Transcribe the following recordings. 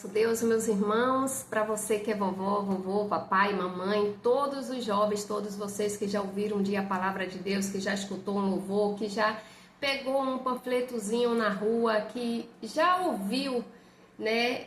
Deus, meus irmãos, para você que é vovó, vovô, papai, mamãe, todos os jovens, todos vocês que já ouviram um dia a palavra de Deus, que já escutou um louvor, que já pegou um panfletozinho na rua, que já ouviu, né,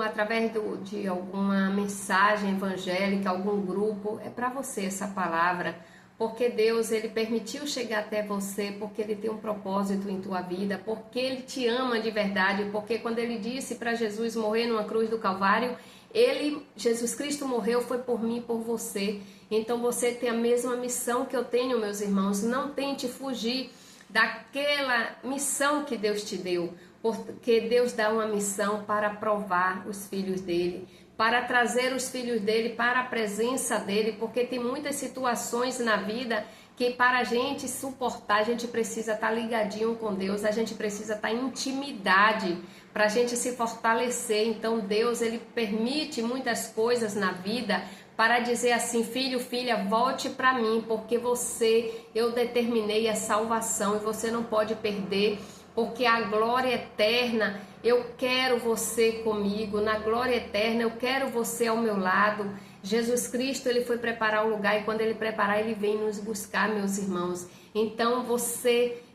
através de alguma mensagem evangélica, algum grupo, é para você essa palavra. Porque Deus, Ele permitiu chegar até você, porque Ele tem um propósito em tua vida, porque Ele te ama de verdade, porque quando Ele disse para Jesus morrer numa cruz do Calvário, Jesus Cristo morreu, foi por mim e por você. Então você tem a mesma missão que eu tenho, meus irmãos. Não tente fugir daquela missão que Deus te deu, porque Deus dá uma missão para provar os filhos dele, para trazer os filhos dele para a presença dele, porque tem muitas situações na vida que para a gente suportar, a gente precisa estar ligadinho com Deus, a gente precisa estar em intimidade para a gente se fortalecer. Então Deus, Ele permite muitas coisas na vida para dizer assim: filho, filha, volte para mim, porque eu determinei a salvação e você não pode perder, porque a glória eterna, eu quero você comigo, na glória eterna eu quero você ao meu lado. Jesus Cristo, Ele foi preparar o lugar e quando Ele preparar, Ele vem nos buscar, meus irmãos. Então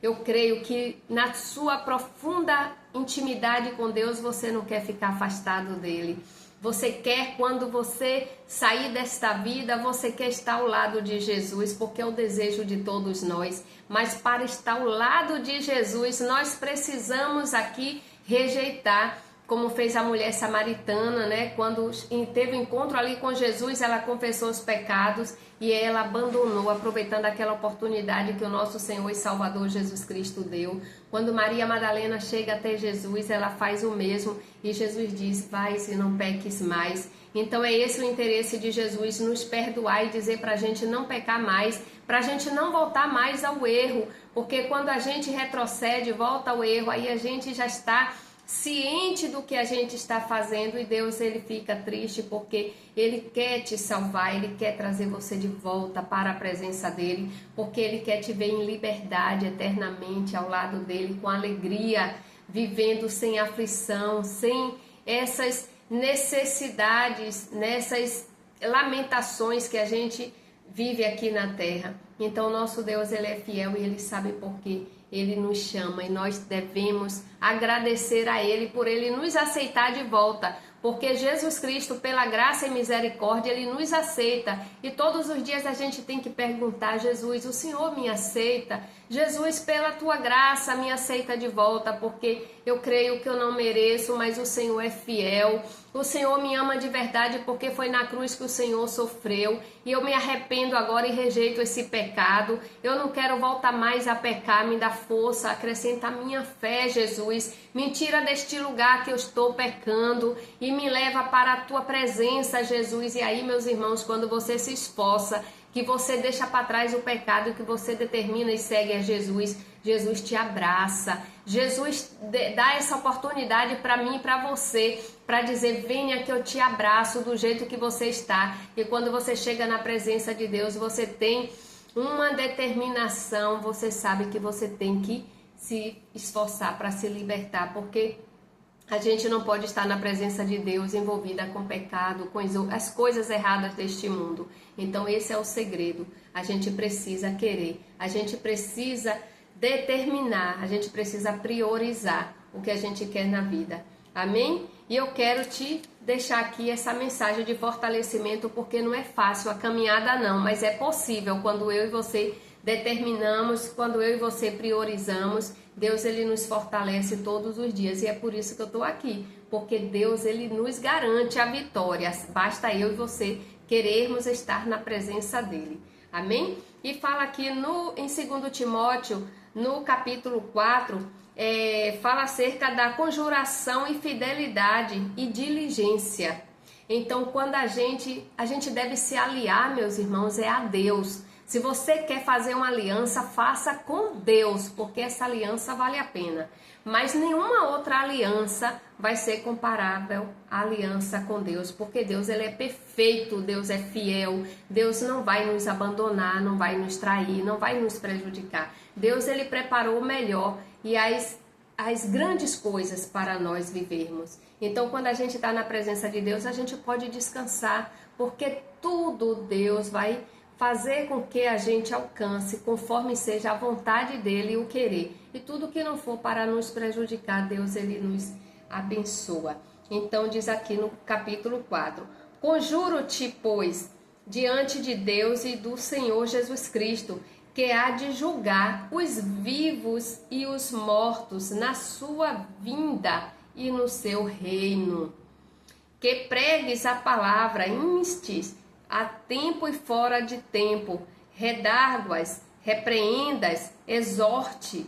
eu creio que na sua profunda intimidade com Deus, você não quer ficar afastado dEle. Você quer, quando você sair desta vida, você quer estar ao lado de Jesus, porque é o desejo de todos nós. Mas para estar ao lado de Jesus, nós precisamos aqui rejeitar, como fez a mulher samaritana, né? Quando teve um encontro ali com Jesus, ela confessou os pecados e ela abandonou, aproveitando aquela oportunidade que o nosso Senhor e Salvador Jesus Cristo deu. Quando Maria Madalena chega até Jesus, ela faz o mesmo e Jesus diz: vai e não peques mais. Então é esse o interesse de Jesus, nos perdoar e dizer para a gente não pecar mais, para a gente não voltar mais ao erro, porque quando a gente retrocede, volta ao erro, aí a gente já está ciente do que a gente está fazendo e Deus, Ele fica triste porque Ele quer te salvar, Ele quer trazer você de volta para a presença dEle, porque Ele quer te ver em liberdade eternamente ao lado dEle, com alegria, vivendo sem aflição, sem essas necessidades, nessas lamentações que a gente vive aqui na terra. Então nosso Deus, Ele é fiel e Ele sabe por quê Ele nos chama e nós devemos agradecer a Ele por Ele nos aceitar de volta, porque Jesus Cristo, pela graça e misericórdia, Ele nos aceita e todos os dias a gente tem que perguntar: Jesus, o Senhor me aceita? Jesus, pela Tua graça me aceita de volta, porque eu creio que eu não mereço, mas o Senhor é fiel. O Senhor me ama de verdade porque foi na cruz que o Senhor sofreu e eu me arrependo agora e rejeito esse pecado. Eu não quero voltar mais a pecar, me dá força, acrescenta a minha fé, Jesus. Me tira deste lugar que eu estou pecando e me leva para a Tua presença, Jesus. E aí, meus irmãos, quando você se esforça, que você deixa para trás o pecado, que você determina e segue a Jesus, Jesus te abraça. Jesus dá essa oportunidade para mim e para você, para dizer: venha que eu te abraço do jeito que você está. E quando você chega na presença de Deus, você tem uma determinação, você sabe que você tem que se esforçar para se libertar, porque a gente não pode estar na presença de Deus envolvida com pecado, com as coisas erradas deste mundo. Então esse é o segredo. A gente precisa querer, a gente precisa determinar, a gente precisa priorizar o que a gente quer na vida. Amém? E eu quero te deixar aqui essa mensagem de fortalecimento, porque não é fácil a caminhada não, mas é possível quando eu e você determinamos, quando eu e você priorizamos. Deus, Ele nos fortalece todos os dias e é por isso que eu estou aqui, porque Deus, Ele nos garante a vitória, basta eu e você querermos estar na presença dEle. Amém? E fala aqui em 2 Timóteo, no capítulo 4, fala acerca da conjuração e fidelidade e diligência. Então, quando a gente deve se aliar, meus irmãos, a Deus. Se você quer fazer uma aliança, faça com Deus, porque essa aliança vale a pena. Mas nenhuma outra aliança vai ser comparável à aliança com Deus, porque Deus, Ele é perfeito, Deus é fiel, Deus não vai nos abandonar, não vai nos trair, não vai nos prejudicar. Deus, Ele preparou o melhor e as grandes coisas para nós vivermos. Então, quando a gente está na presença de Deus, a gente pode descansar, porque tudo Deus vai fazer com que a gente alcance, conforme seja a vontade dele e o querer. E tudo que não for para nos prejudicar, Deus, ele nos abençoa. Então, diz aqui no capítulo 4, conjuro-te, pois, diante de Deus e do Senhor Jesus Cristo, que há de julgar os vivos e os mortos na sua vinda e no seu reino. Que pregues a palavra, instes a tempo e fora de tempo, redarguas, repreendas, exorte,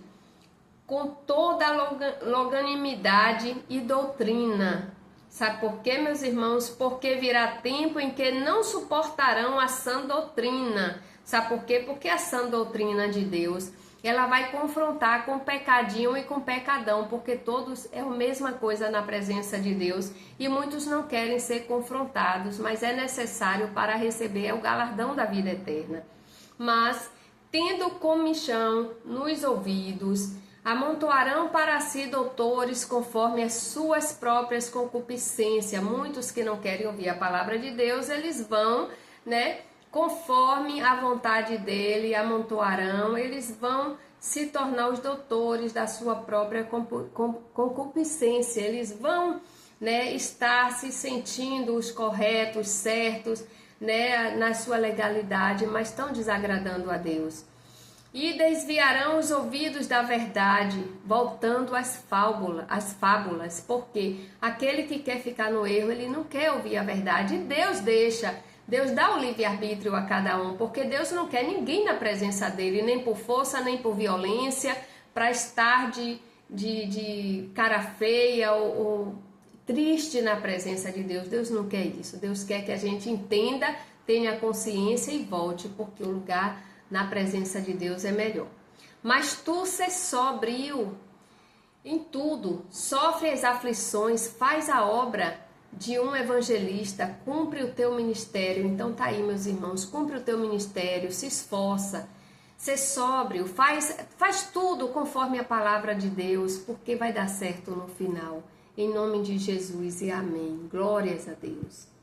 com toda a longanimidade e doutrina. Sabe por quê, meus irmãos? Porque virá tempo em que não suportarão a sã doutrina. Sabe por quê? Porque a sã doutrina de Deus, ela vai confrontar com pecadinho e com pecadão, porque todos é a mesma coisa na presença de Deus e muitos não querem ser confrontados, mas é necessário para receber o galardão da vida eterna. Mas, tendo comichão nos ouvidos, amontoarão para si doutores conforme as suas próprias concupiscências. Muitos que não querem ouvir a palavra de Deus, eles vão, conforme a vontade dele, amontoarão, eles vão se tornar os doutores da sua própria concupiscência. Eles vão, estar se sentindo os corretos, certos, na sua legalidade, mas estão desagradando a Deus. E desviarão os ouvidos da verdade, voltando às fábulas, porque aquele que quer ficar no erro, ele não quer ouvir a verdade. E Deus deixa, Deus dá o livre-arbítrio a cada um, porque Deus não quer ninguém na presença dele, nem por força, nem por violência, para estar de cara feia ou triste na presença de Deus. Deus não quer isso. Deus quer que a gente entenda, tenha consciência e volte, porque o lugar na presença de Deus é melhor. Mas tu ser sóbrio em tudo, sofre as aflições, faz a obra de um evangelista, cumpre o teu ministério. Então tá aí, meus irmãos, cumpre o teu ministério, se esforça, ser sóbrio, faz tudo conforme a palavra de Deus, porque vai dar certo no final. Em nome de Jesus e amém. Glórias a Deus.